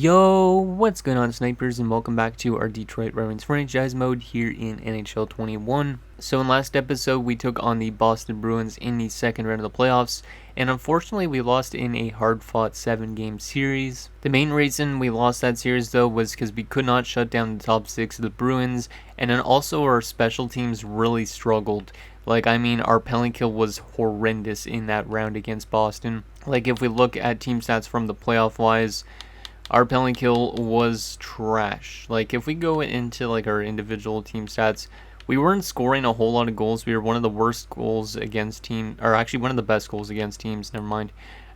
Yo, what's going on, snipers, and welcome back to our Detroit Red Wings franchise mode here in NHL 21. So in last episode, we took on the Boston Bruins in the second round of the playoffs, and unfortunately we lost in a hard-fought 7-game series. The main reason we lost that series, though, was because we could not shut down the top 6 of the Bruins, and then also our special teams really struggled. Our penalty kill was horrendous in that round against Boston. If we look at team stats from the playoff-wise, our penalty kill was trash. If we go into our individual team stats, we weren't scoring a whole lot of goals. We were one of the worst goals against team, or actually one of the best goals against teams, never mind.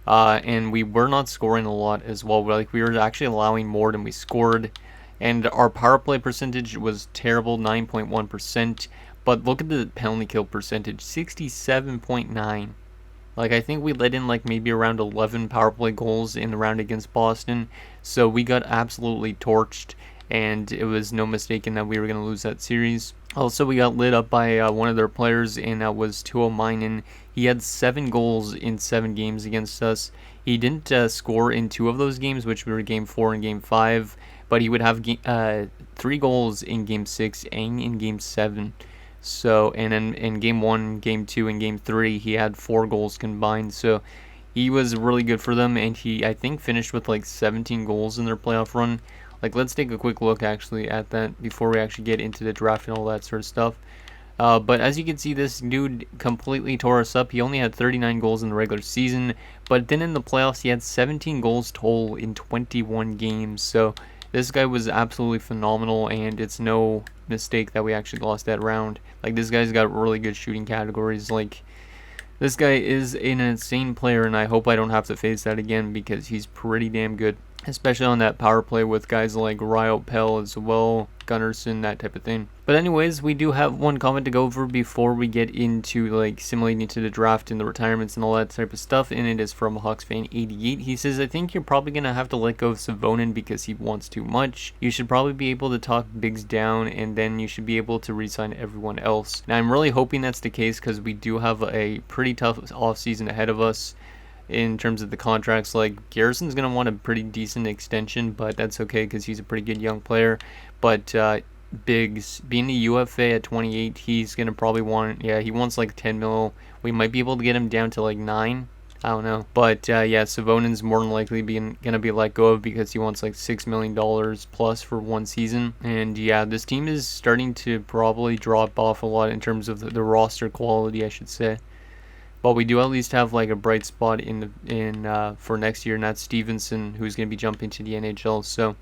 And we were not scoring a lot as well. We were actually allowing more than we scored. And our power play percentage was terrible, 9.1%. But look at the penalty kill percentage, 67.9%. I think we let in maybe around 11 power play goals in the round against Boston. So we got absolutely torched, and it was no mistake in that we were going to lose that series. Also, we got lit up by one of their players, and that was Tuo Mainen. He had 7 goals in 7 games against us. He didn't score in 2 of those games, which were Game 4 and Game 5. But he would have 3 goals in Game 6 and in Game 7. So, and then in Game 1, Game 2, and Game 3, he had 4 goals combined. So, he was really good for them, and he, I think, finished with 17 goals in their playoff run. Let's take a quick look, actually, at that before we actually get into the draft and all that sort of stuff. But as you can see, this dude completely tore us up. He only had 39 goals in the regular season, but then in the playoffs, he had 17 goals total in 21 games. So, this guy was absolutely phenomenal, and it's no mistake that we actually lost that round. This guy's got really good shooting categories. This guy is an insane player, and I hope I don't have to face that again because he's pretty damn good, especially on that power play with guys like Riot Pell as well, Gunnarsson, that type of thing. But anyways, we do have one comment to go over before we get into simulating to the draft and the retirements and all that type of stuff, and it is from HawksFan88. He says, I think you're probably going to have to let go of Savonin because he wants too much. You should probably be able to talk Biggs down, and then you should be able to re-sign everyone else. Now, I'm really hoping that's the case because we do have a pretty tough offseason ahead of us in terms of the contracts. Garrison's going to want a pretty decent extension, but that's okay because he's a pretty good young player. But Biggs, being the UFA at 28, he's going to probably want, he wants 10 mil. We might be able to get him down to 9. I don't know. But Savonin's more than likely going to be let go of because he wants $6 million plus for one season. And this team is starting to probably drop off a lot in terms of the roster quality, I should say. But we do at least have a bright spot for next year, and that's Stevenson, who's going to be jumping to the NHL. So,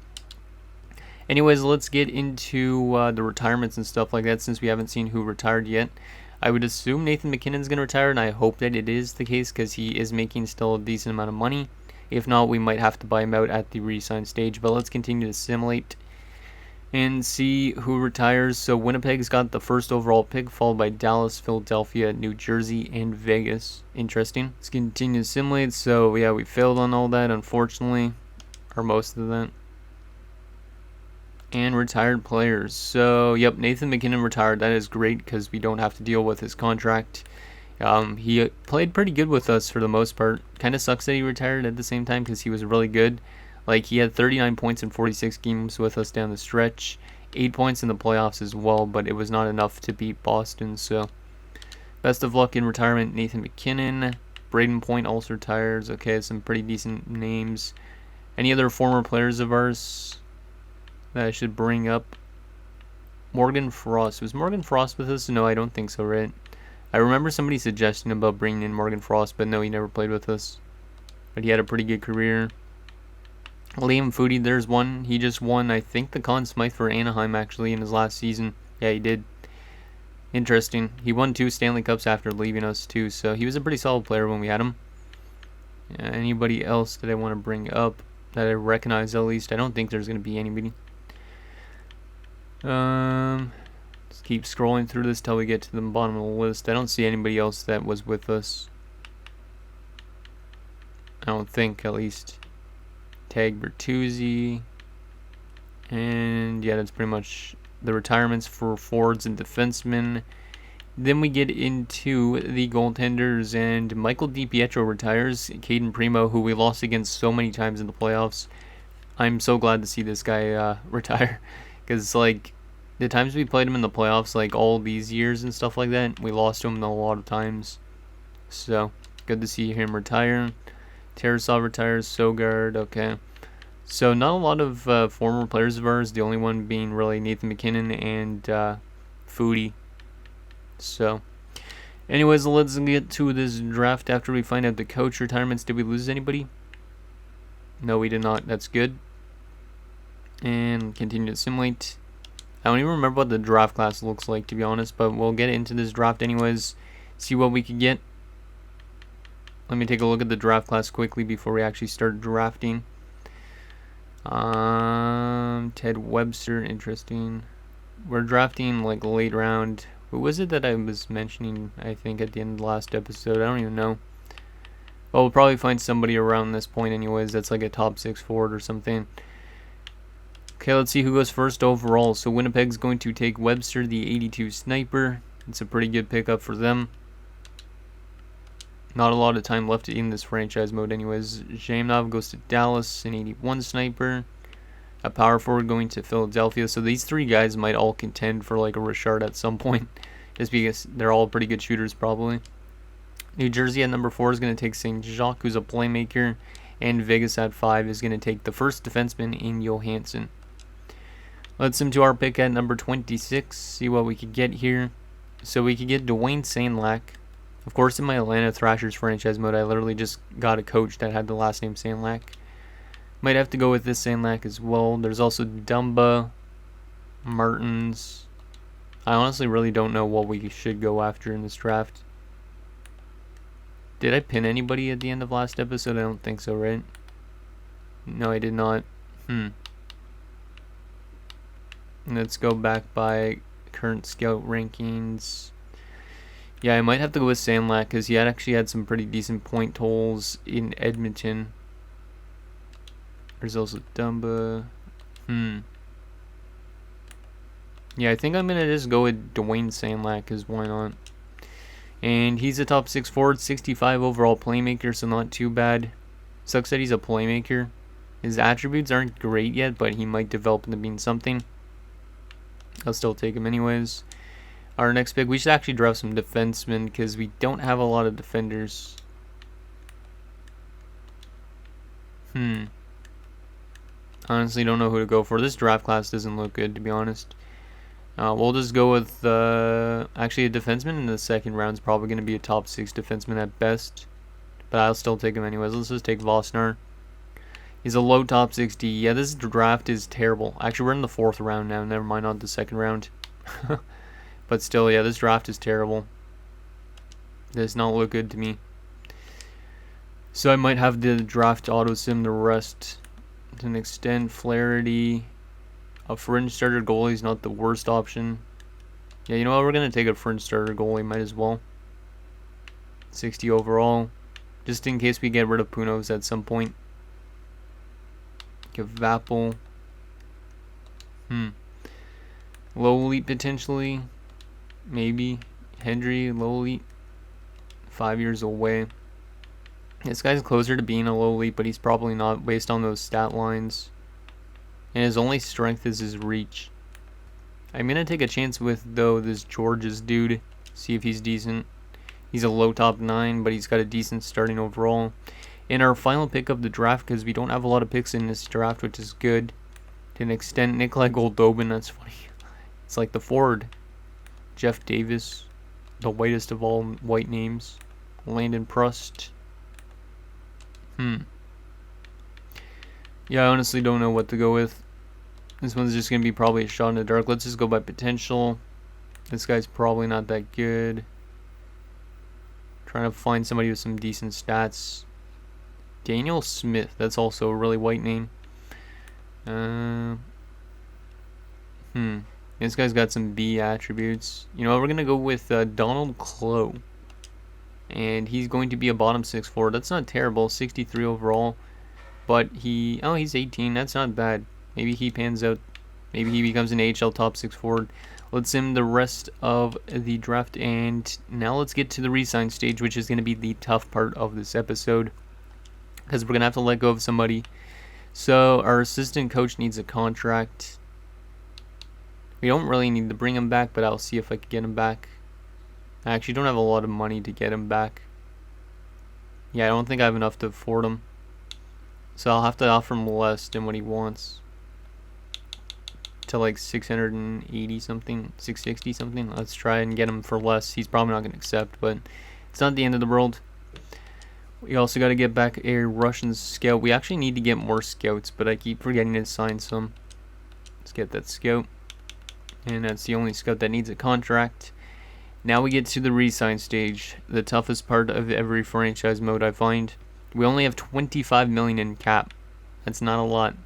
anyways, let's get into the retirements and stuff like that since we haven't seen who retired yet. I would assume Nathan MacKinnon's going to retire, and I hope that it is the case because he is making still a decent amount of money. If not, we might have to buy him out at the re-sign stage. But let's continue to simulate and see who retires. So Winnipeg's got the first overall pick, followed by Dallas, Philadelphia, New Jersey, and Vegas. Interesting. Let's continue to simulate. So we failed on all that, unfortunately, or most of that. And retired players. So Nathan MacKinnon retired. That is great because we don't have to deal with his contract. He played pretty good with us for the most part. Kind of sucks that he retired at the same time because he was really good. He had 39 points in 46 games with us down the stretch. 8 points in the playoffs as well, but it was not enough to beat Boston. So, best of luck in retirement, Nathan MacKinnon. Braden Point also retires. Okay, some pretty decent names. Any other former players of ours that I should bring up? Morgan Frost. Was Morgan Frost with us? No, I don't think so, right? I remember somebody suggesting about bringing in Morgan Frost, but no, he never played with us. But he had a pretty good career. Liam Foudy, there's one. He just won, I think, the Conn Smythe for Anaheim, actually, in his last season. Yeah, he did. Interesting. He won 2 Stanley Cups after leaving us, too, so he was a pretty solid player when we had him. Anybody else that I want to bring up that I recognize, at least? I don't think there's going to be anybody. Let's keep scrolling through this till we get to the bottom of the list. I don't see anybody else that was with us. I don't think, at least. Tag Bertuzzi, and that's pretty much the retirements for forwards and defensemen. Then we get into the goaltenders, and Michael DiPietro retires. Caden Primo, who we lost against so many times in the playoffs, I'm so glad to see this guy retire, because like the times we played him in the playoffs, like all these years and stuff like that, we lost him a lot of times. So good to see him retire. Tarasov retires. Sogard, okay. So not a lot of former players of ours. The only one being really Nathan McKinnon and Foodie. So, anyways, let's get to this draft after we find out the coach retirements. Did we lose anybody? No, we did not. That's good. And continue to simulate. I don't even remember what the draft class looks like, to be honest, but we'll get into this draft anyways. See what we could get. Let me take a look at the draft class quickly before we actually start drafting. Ted Webster, interesting. We're drafting like late round. Who was it that I was mentioning, I think, at the end of the last episode? I don't even know. Well, we'll probably find somebody around this point anyways that's like a top 6 forward or something. Okay, let's see who goes first overall. So Winnipeg's going to take Webster, the 82 sniper. It's a pretty good pickup for them. Not a lot of time left in this franchise mode anyways. Zhamnov goes to Dallas, an 81 sniper. A power forward going to Philadelphia. So these three guys might all contend for like a Richard at some point, just because they're all pretty good shooters probably. New Jersey at number 4 is going to take St. Jacques, who's a playmaker. And Vegas at 5 is going to take the first defenseman in Johansson. Let's sim to our pick at number 26. See what we could get here. So we could get Dwayne Sandlack. Of course, in my Atlanta Thrashers franchise mode, I literally just got a coach that had the last name Sandlack. Might have to go with this Sandlack as well. There's also Dumba, Martins. I honestly really don't know what we should go after in this draft. Did I pin anybody at the end of last episode? I don't think so, right? No, I did not. Let's go back by current scout rankings. Yeah, I might have to go with Sandlack because he actually had some pretty decent point totals in Edmonton. There's also Dumba. Yeah, I think I'm going to just go with Dwayne Sandlack because why not? And he's a top 6 forward, 65 overall playmaker, so not too bad. Sucks that he's a playmaker. His attributes aren't great yet, but he might develop into being something. I'll still take him anyways. Our next pick, we should actually draft some defensemen because we don't have a lot of defenders. Honestly, don't know who to go for. This draft class doesn't look good, to be honest. We'll just go with actually a defenseman in the second round is probably going to be a top 6 defenseman at best. But I'll still take him anyways. Let's just take Vosnar. He's a low top 60. Yeah, this draft is terrible. Actually, we're in the 4th round now. Never mind, not the 2nd round. But still, yeah, this draft is terrible. Does not look good to me. So I might have the draft auto sim the rest to an extent. Flaherty. A fringe starter goalie is not the worst option. Yeah, you know what? We're going to take a fringe starter goalie. Might as well. 60 overall. Just in case we get rid of Punos at some point. Give Vapple. Low elite potentially. Maybe. Hendry, low elite. 5 years away. This guy's closer to being a low elite, but he's probably not based on those stat lines. And his only strength is his reach. I'm going to take a chance with, though, this George's dude. See if he's decent. He's a low top 9, but he's got a decent starting overall. In our final pick of the draft, because we don't have a lot of picks in this draft, which is good. To an extent, Nikolai Goldobin, that's funny. It's like the forward. Jeff Davis, the whitest of all white names. Landon Prust. Yeah, I honestly don't know what to go with. This one's just going to be probably a shot in the dark. Let's just go by potential. This guy's probably not that good. Trying to find somebody with some decent stats. Daniel Smith. That's also a really white name. This guy's got some B attributes. You know, we're going to go with Donald Clough. And he's going to be a bottom 6 forward. That's not terrible. 63 overall. But he's 18. That's not bad. Maybe he pans out. Maybe he becomes an AHL top 6 forward. Let's sim the rest of the draft. And now let's get to the resign stage, which is going to be the tough part of this episode. Because we're going to have to let go of somebody. So our assistant coach needs a contract. We don't really need to bring him back, but I'll see if I can get him back. I actually don't have a lot of money to get him back. Yeah, I don't think I have enough to afford him. So I'll have to offer him less than what he wants. To like 680 something, 660 something. Let's try and get him for less. He's probably not going to accept, but it's not the end of the world. We also got to get back a Russian scout. We actually need to get more scouts, but I keep forgetting to sign some. Let's get that scout. And that's the only scout that needs a contract. Now we get to the resign stage, the toughest part of every franchise mode I find. We only have 25 million in cap. That's not a lot.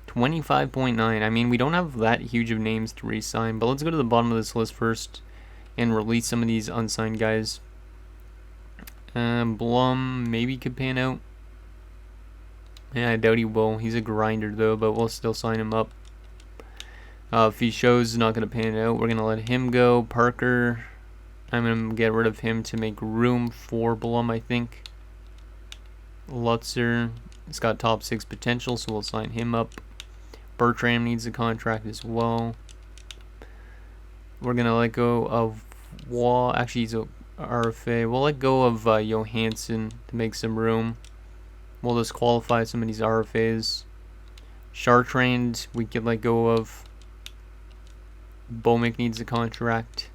25.9. I mean, we don't have that huge of names to re-sign, but let's go to the bottom of this list first and release some of these unsigned guys. Blum maybe could pan out. Yeah, I doubt he will. He's a grinder though, but we'll still sign him up. If he shows not going to pan out, we're going to let him go. Parker, I'm going to get rid of him to make room for Blum, I think. Lutzer, it's got top 6 potential, so we'll sign him up. Bertram needs a contract as well. We're going to let go of Wall. Actually, he's a RFA. We'll let go of Johansson to make some room. We'll disqualify some of these RFAs. Chartrand, we could let go of. Bomick needs a contract.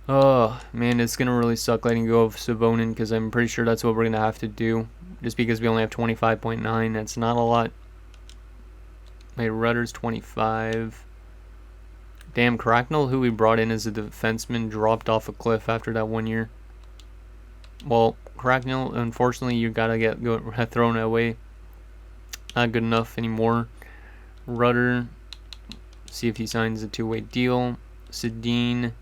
Oh, man, it's going to really suck letting go of Savonin because I'm pretty sure that's what we're going to have to do. Just because we only have 25.9. That's not a lot. My Rudder's 25. Damn, Cracknell, who we brought in as a defenseman, dropped off a cliff after that 1 year. Well, Cracknell, unfortunately, you got to get thrown away. Not good enough anymore. Rudder, see if he signs a 2-way deal. Sedin,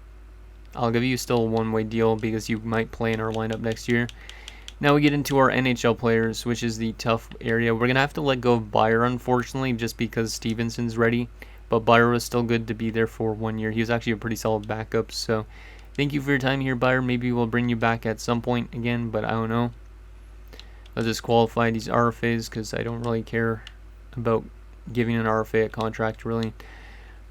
I'll give you still a 1-way deal because you might play in our lineup next year. Now we get into our NHL players, which is the tough area. We're going to have to let go of Byer, unfortunately, just because Stevenson's ready. But Byer was still good to be there for 1 year. He was actually a pretty solid backup. So thank you for your time here, Byer. Maybe we'll bring you back at some point again, but I don't know. I'll just qualify these RFAs because I don't really care about giving an RFA a contract, really.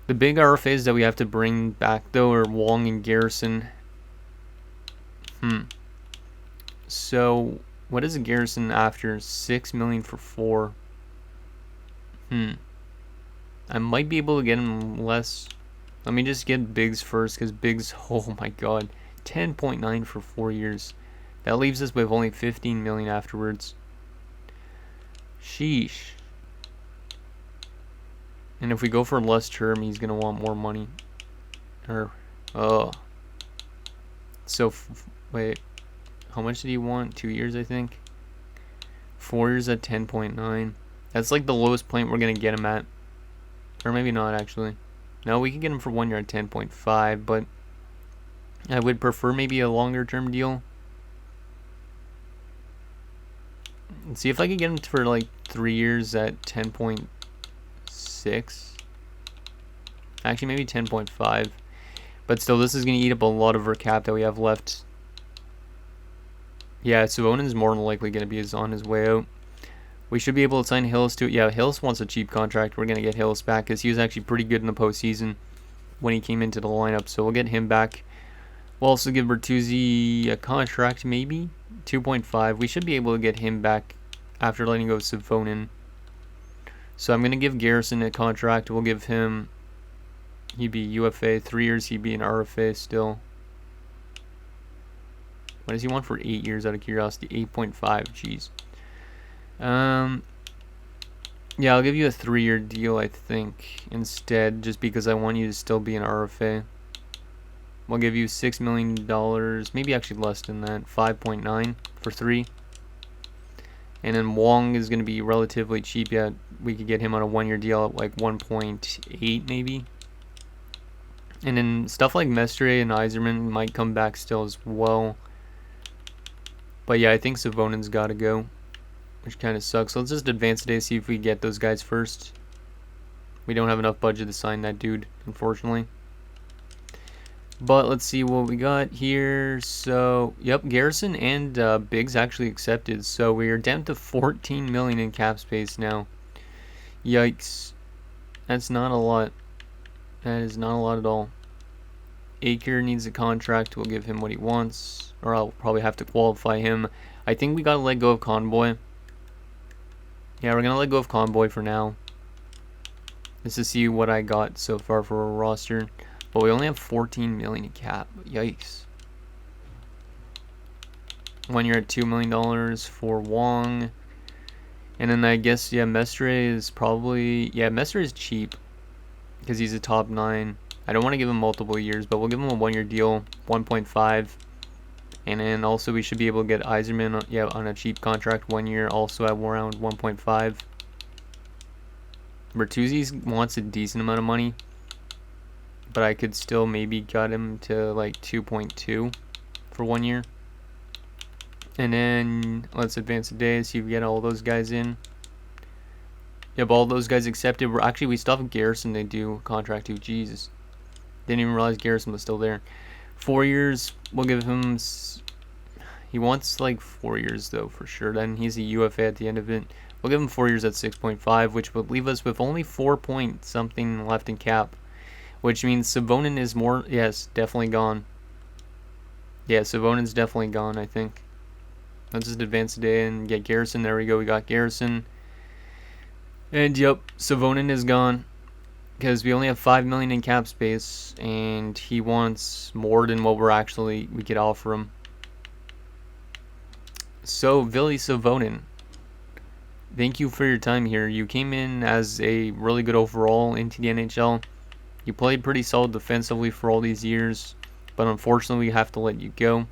The big RFAs that we have to bring back, though, are Wong and Garrison. So, what is a Garrison after? 6 million for 4. I might be able to get him less. Let me just get Biggs first, because Biggs, oh my god, 10.9 for 4 years. That leaves us with only 15 million afterwards. Sheesh. And if we go for less term, he's going to want more money. So, wait. How much did he want? 2 years, I think. 4 years at 10.9. That's like the lowest point we're going to get him at. Or maybe not, actually. No, we could get him for 1 year at 10.5, but I would prefer maybe a longer term deal. Let's see if I could get him for like 3 years at 10.6. Actually, maybe 10.5. But still, this is going to eat up a lot of our cap that we have left. Yeah, Savonin's more than likely going to be on his way out. We should be able to sign Hills too. Yeah, Hills wants a cheap contract. We're going to get Hills back because he was actually pretty good in the postseason when he came into the lineup. So we'll get him back. We'll also give Bertuzzi a contract, maybe 2.5. We should be able to get him back after letting go of Savonin. So I'm going to give Garrison a contract. We'll give him, he'd be UFA. 3 years, he'd be an RFA still. What does he want for 8 years out of curiosity? 8.5, jeez. Yeah, I'll give you a 3-year deal, I think, instead, just because I want you to still be an RFA. We'll give you $6 million, maybe actually less than that, 5.9 for 3. And then Wong is going to be relatively cheap. Yeah, we could get him on a 1-year deal at like 1.8 maybe. And then stuff like Mestre and Yzerman might come back still as well. But yeah, I think Savonin's got to go, which kind of sucks. So let's just advance today, see if we get those guys first. We don't have enough budget to sign that dude, unfortunately. But let's see what we got here. So, yep, Garrison and Biggs actually accepted. So we are down to 14 million in cap space now. Yikes. That's not a lot. That is not a lot at all. Aker needs a contract. We'll give him what he wants. Or I'll probably have to qualify him. I think we gotta let go of Convoy. Yeah, we're gonna let go of Convoy for now. Just to see what I got so far for a roster. But we only have 14 million in cap. Yikes. 1 year at $2 million for Wong. And then I guess, yeah, Mestre is probably... Yeah, Mestre is cheap. Because he's a top 9. I don't want to give him multiple years, but we'll give him a 1 year deal. 1.5. And then also we should be able to get Iserman on a cheap contract 1 year. Also at around 1.5. Bertuzzi wants a decent amount of money. But I could still maybe got him to like 2.2 for 1 year. And then let's advance a day, see if we get all those guys in. Yep, all those guys accepted. We still have Garrison to do contract to. Jesus. Didn't even realize Garrison was still there. 4 years, we'll give him... He wants like 4 years though, for sure. Then he's a UFA at the end of it. We'll give him 4 years at 6.5, which would leave us with only 4 point something left in cap. Which means Savonin is more... Yes, definitely gone. Yeah, Savonin's definitely gone, I think. Let's just advance a day and get Garrison. There we go, we got Garrison. And yep, Savonin is gone. Because we only have 5 million in cap space. And he wants more than what we could offer him. So, Vili Savonin, thank you for your time here. You came in as a really good overall into the NHL. You played pretty solid defensively for all these years. But unfortunately, we have to let you go.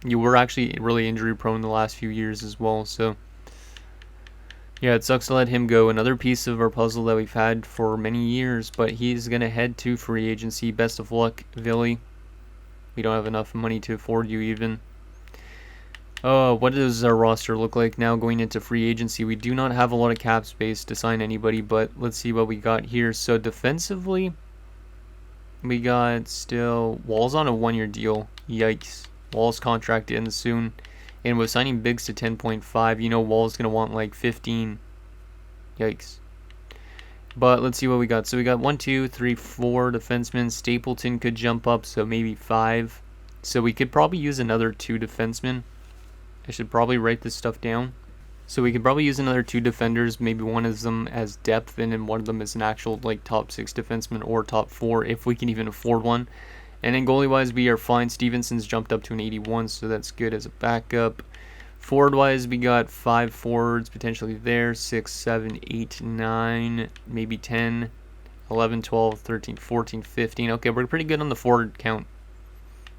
You were actually really injury prone the last few years as well, so yeah, it sucks to let him go. Another piece of our puzzle that we've had for many years, but he's going to head to free agency. Best of luck, Vili. We don't have enough money to afford you even. What does our roster look like now going into free agency? We do not have a lot of cap space to sign anybody, but let's see what we got here. So defensively, we got still Wall's on a 1 year deal. Yikes. Wall's contract ends soon. And with signing Biggs to 10.5, you know Wall's going to want like 15. Yikes. But let's see what we got. So we got 1, 2, 3, 4 defensemen. Stapleton could jump up, so maybe 5. So we could probably use another 2 defensemen. I should probably write this stuff down. So we could probably use another 2 defenders. Maybe one of them as depth, and then one of them as an actual like top 6 defenseman or top 4 if we can even afford one. And then goalie-wise, we are fine. Stevenson's jumped up to an 81, so that's good as a backup. Forward-wise, we got 5 forwards potentially there. 6, 7, 8, 9, maybe 10, 11, 12, 13, 14, 15. Okay, we're pretty good on the forward count.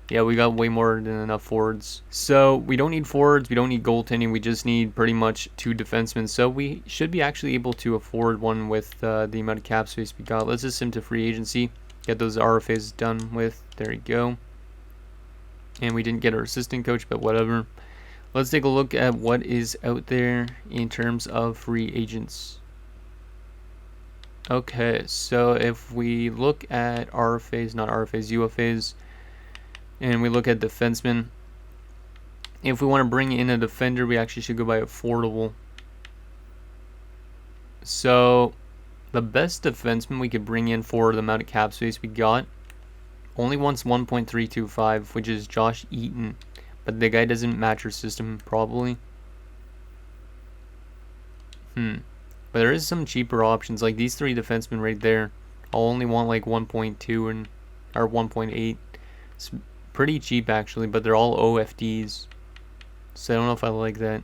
Yeah, we got way more than enough forwards. So we don't need forwards, we don't need goaltending, we just need pretty much 2 defensemen. So we should be actually able to afford one with the amount of cap space we got. Let's just send to free agency. Get those RFAs done with. There you go. And we didn't get our assistant coach, but whatever. Let's take a look at what is out there in terms of free agents. Okay, so if we look at RFAs, not RFAs, UFAs, and we look at defensemen, if we want to bring in a defender, we actually should go by affordable. So the best defenseman we could bring in for the amount of cap space we got only wants 1.325, which is Josh Eaton. But the guy doesn't match our system, probably. But there is some cheaper options, like these 3 defensemen right there. I'll only want like 1.2 and or 1.8. It's pretty cheap actually, but they're all OFDs. So I don't know if I like that.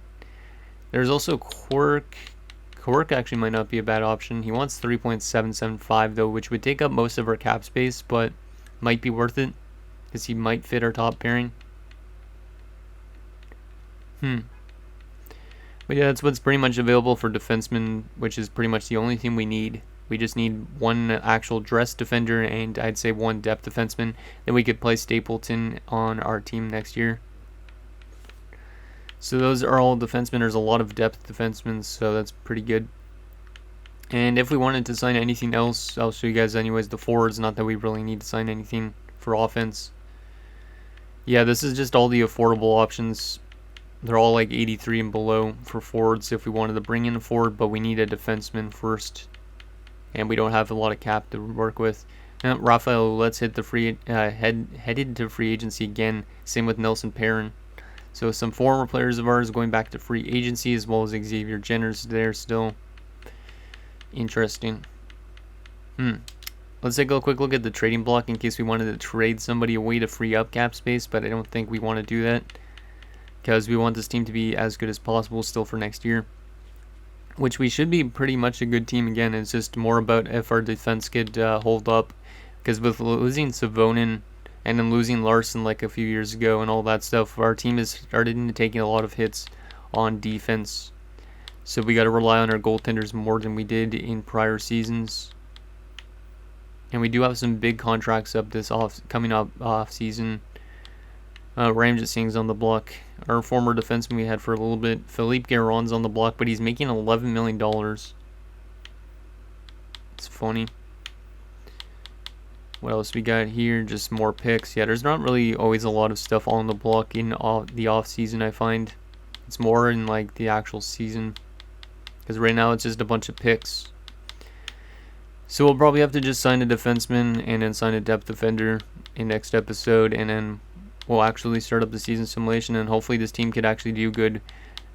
There's also Quirk. Quirk actually might not be a bad option. He wants 3.775 though, which would take up most of our cap space, but might be worth it because he might fit our top pairing. But yeah, that's what's pretty much available for defensemen, which is pretty much the only thing we need. We just need one actual dress defender and I'd say 1 depth defenseman. Then we could play Stapleton on our team next year. So those are all defensemen. There's a lot of depth defensemen, so that's pretty good. And if we wanted to sign anything else, I'll show you guys anyways the forwards. Not that we really need to sign anything. for offense. Yeah, this is just all the affordable options. They're all like 83 and below for forwards if we wanted to bring in a forward, but we need a defenseman first. And we don't have a lot of cap to work with. Rafael, let's hit the headed to free agency again. Same with Nelson Perrin. So some former players of ours going back to free agency, as well as Xavier Jenner's there still. Interesting. Let's take a quick look at the trading block in case we wanted to trade somebody away to free up cap space, but I don't think we want to do that because we want this team to be as good as possible still for next year, which we should be pretty much a good team again. It's just more about if our defense could hold up, because with losing Savonin and then losing Larson like a few years ago and all that stuff, our team has started taking a lot of hits on defense. So we got to rely on our goaltenders more than we did in prior seasons. And we do have some big contracts up coming up off season. Ramjet Singh's on the block. Our former defenseman we had for a little bit. Philippe Guérin's on the block, but he's making $11 million. It's funny. What else we got here? Just more picks. Yeah, there's not really always a lot of stuff on the block in the off season, I find. It's more in like the actual season, because right now it's just a bunch of picks. So we'll probably have to just sign a defenseman and then sign a depth defender in next episode, and then we'll actually start up the season simulation, and hopefully this team could actually do good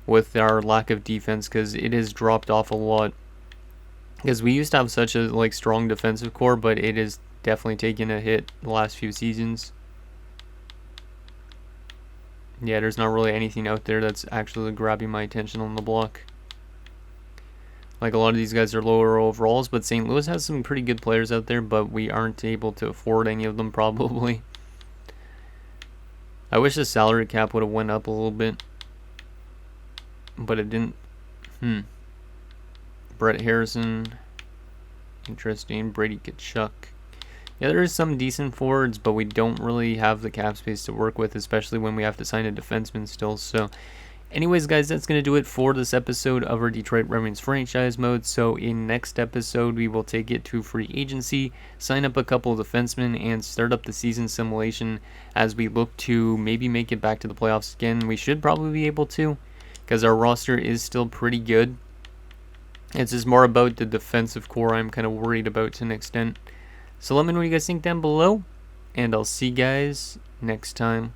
with our lack of defense, because it has dropped off a lot. Because we used to have such a strong defensive core, but it is definitely taken a hit the last few seasons. Yeah, there's not really anything out there that's actually grabbing my attention on the block. Like, a lot of these guys are lower overalls, but St. Louis has some pretty good players out there, but we aren't able to afford any of them probably. I wish the salary cap would have went up a little bit, but it didn't. Brett Harrison, interesting. Brady Tkachuk. Yeah, there is some decent forwards, but we don't really have the cap space to work with, especially when we have to sign a defenseman still. So anyways, guys, that's going to do it for this episode of our Detroit Red Wings franchise mode. So in next episode, we will take it to free agency, sign up a couple of defensemen, and start up the season simulation as we look to maybe make it back to the playoffs again. We should probably be able to, because our roster is still pretty good. It's just more about the defensive core I'm kind of worried about to an extent. So let me know what you guys think down below, and I'll see you guys next time.